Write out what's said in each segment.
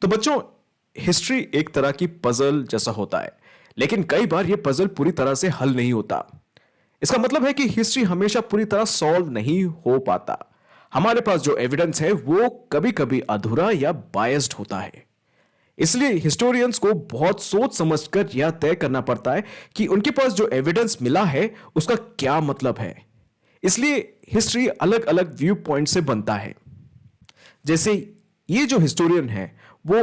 तो बच्चों, हिस्ट्री एक तरह की पजल जैसा होता है, लेकिन कई बार यह पजल पूरी तरह से हल नहीं होता। इसका मतलब है कि हिस्ट्री हमेशा पूरी तरह सॉल्व नहीं हो पाता। हमारे पास जो एविडेंस है वो कभी कभी अधूरा या बायस्ड होता है। इसलिए हिस्टोरियंस को बहुत सोच समझकर यह तय करना पड़ता है कि उनके पास जो एविडेंस मिला है उसका क्या मतलब है। इसलिए हिस्ट्री अलग अलग व्यू पॉइंट से बनता है। जैसे ये जो हिस्टोरियन है वो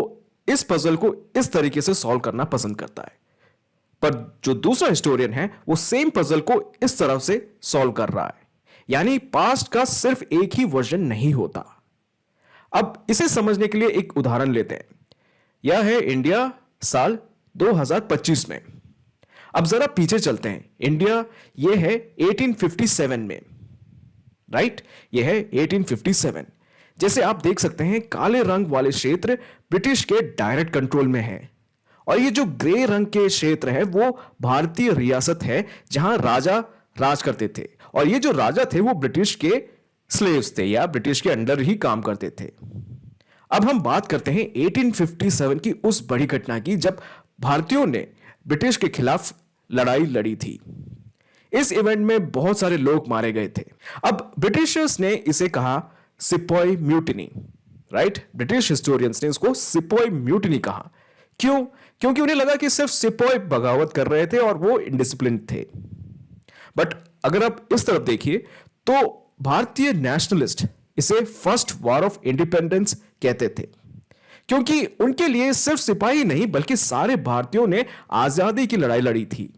इस पजल को इस तरीके से सॉल्व करना पसंद करता है, पर जो दूसरा हिस्टोरियन है वो सेम पजल को इस तरह से सॉल्व कर रहा है। यानी पास्ट का सिर्फ एक ही वर्जन नहीं होता। अब इसे समझने के लिए एक उदाहरण लेते हैं। यह है इंडिया साल 2025 में। अब जरा पीछे चलते हैं। इंडिया यह है 1857 में, राइट? यह है 1857। जैसे आप देख सकते हैं काले रंग वाले क्षेत्र ब्रिटिश के डायरेक्ट कंट्रोल में है, और ये जो ग्रे रंग के क्षेत्र है वो भारतीय रियासत है जहां राजा राज करते थे, और ये जो राजा थे वो ब्रिटिश के स्लेव्स थे या ब्रिटिश के अंडर ही काम करते थे। अब हम बात करते हैं 1857 की उस बड़ी घटना की जब भारतीयों ने ब्रिटिश के खिलाफ लड़ाई लड़ी थी। इस इवेंट में बहुत सारे लोग मारे गए थे। अब ब्रिटिशर्स ने इसे कहा sepoy mutiny, right? British historians ने इसको सिपॉय म्यूटिनी कहा। क्यों? क्योंकि उन्हें लगा कि सिर्फ सिपॉय बगावत कर रहे थे और वो इनडिसिप्लिन थे। बट अगर आप इस तरफ देखिए तो भारतीय नेशनलिस्ट इसे फर्स्ट वॉर ऑफ इंडिपेंडेंस कहते थे, क्योंकि उनके लिए सिर्फ सिपाही नहीं बल्कि सारे भारतीयों ने आजादी की लड़ाई लड़ी थी।